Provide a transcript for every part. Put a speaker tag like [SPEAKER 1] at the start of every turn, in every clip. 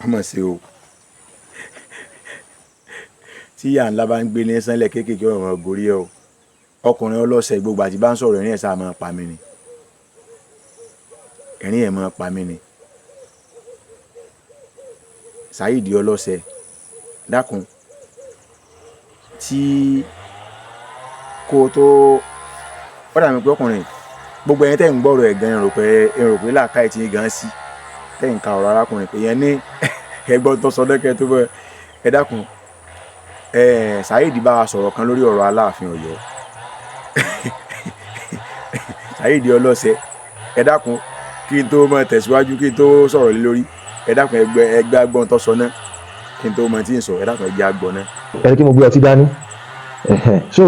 [SPEAKER 1] ọmọ ṣe o tí ìyá ńlá bá ń gbé ní sánlẹ̀ kéékèèké ọ̀rọ̀ gorí ẹ o ọkùnrin ọlọ́sẹ̀ gbogbo àti bá ń sọ̀rọ̀ ẹ̀rín ẹ̀ sáà máa pa mí ni ẹ̀rín ẹ̀ máa pa mí ni Saheed ọlọ́sẹ̀ dákun tí kó tó ó dà mí pé ọkùnrin gbogbo ẹ̀yin tẹ́ ń gbọ́rọ̀ ẹ̀ gan èrò pé làákàyè tí gan sí tẹ́ ń ka ọ̀rọ̀ arákùnrin pé yẹn ní ẹgbọ́n tó sọ dẹ́kẹ́ tó bẹ́ẹ̀ ẹ dákun Saheed bá wa sọ̀rọ̀ kan lórí ọ̀rọ̀ Aláàfin Ọ̀yọ́ Saheed ọlọ́sẹ̀ ẹ dákun kí n tó mọ tẹ̀síwájú kí n tó sọ̀rọ̀ lé lórí ẹ dákun ẹgbẹ́ agbọ́n tó sọ náà kí n tó mọ tí ń sọ ẹ dákun ẹgbẹ́ agbọ́n náà.
[SPEAKER 2] ẹni kí mo gbé ọtí dání so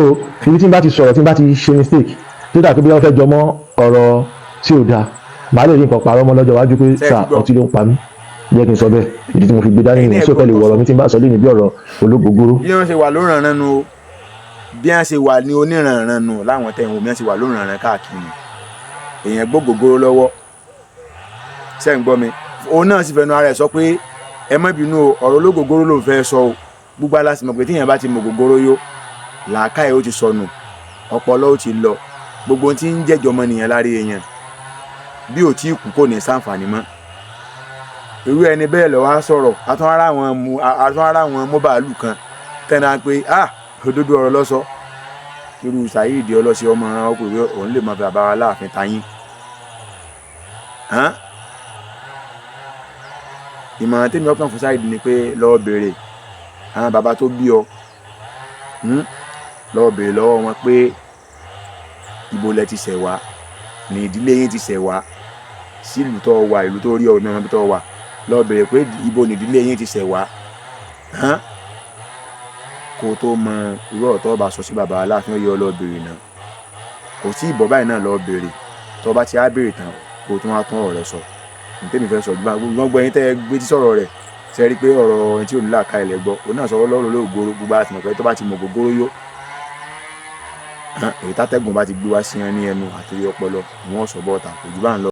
[SPEAKER 2] ibi tí n bá ti sọ̀rọ̀ tí n bá ti ṣe mistake tó dà pé bí wọ́n fẹ́ jọmọ́ ọ̀rọ̀ tí ò dáa màá lè rí nǹkan parọ́ mọ́ lọ́jọ́ iwájú pé sà ọtí ló ń pa mí jẹ́ kí n sọ bẹ́ẹ̀ ìdí tí mo fi gbé dání nìyẹn sókè lè wọ̀rọ̀ mi tí n bá sọ lónìí bí ọ̀rọ̀ olóògbògbòrò.
[SPEAKER 1] bí wọ́n ṣe wà lóranran nu bí wọ́n ṣe wà ní oníranran nu láwọn tẹ̀wọ̀n bí wọ́n ṣe wà lóranran káàkiri èèyàn gbógbògbòrò lọ́wọ́ ṣé ń gbọ́ mi òun náà sì fẹnu ara ẹ̀ sọ pé ẹ má bínú ọ̀rọ̀ olóògbògbòrò ló ń fẹ́ sọ o gbogbo aláṣẹ mọ̀ pé tíyẹn bá ti mọ ògógóró yó làákàyè ó ti sọnù ọpọlọ ó ti lọ gbogbo ohun tí ń jẹ́jọ́ ọmọ nìyẹn lára èèyàn bí ò tí kú kò ní ṣàǹfààní mọ́ irú ẹni bẹ́ẹ̀ lọ́wọ́ á sọ̀rọ̀ àtún ara àwọn mọ́bàálù kan tẹ́ná pé òdodo ọ̀rọ̀ lọ́sọ irú Saheed ọlọ́sẹ ọmọ ọkùnrin òun lè máa fi bàbá wa láàfin tayín ìmọ̀ràn tèmi ọkàn fún Saheed ni pé lọ́ọ́ béèrè àwọn bàbá tó bí ọ lọ́ọ́ béèrè lọ́wọ́ wọn pé ibo lẹ ti ṣẹ̀ wá ní ìdílé yín ti ṣẹ̀ wá sílùú tó wà ìlú tó rí ọ̀nà ibi tó wà lọ́ọ́ béèrè pé ibo ní ìdílé yín ti ṣẹ̀ wá kó tó mọ irú ọ̀rọ̀ tó bá sọ sí bàbá Aláàfin Ọ̀yọ́ lọ́ọ́ béèrè náà kò sí ìbọ̀ báyìí náà lọ́ọ́ béèrè tó bá ti á béèrè tán kó tó wá tún ọ̀rọ̀ rẹ sọ tèmi fẹ́ sọ gbọ́n gbọ́ yín tẹ́ gbé tí sọ̀rọ̀ rẹ̀ ṣe rí pé ọ̀rọ̀ ẹni tí ò ní làákà ilẹ̀ gbọ́ òun náà sọ̀rọ̀ lọ́rọ̀ lóògóró gbogbo àti mọ̀ pé tó bá ti mọ̀ ògógóró yó èyí tátẹ́gùn bá ti gbé wá sí ẹni ẹnu àti ọpọlọ ni wọ́n sọ bọ́ọ̀tà kò jù bá ń lọ.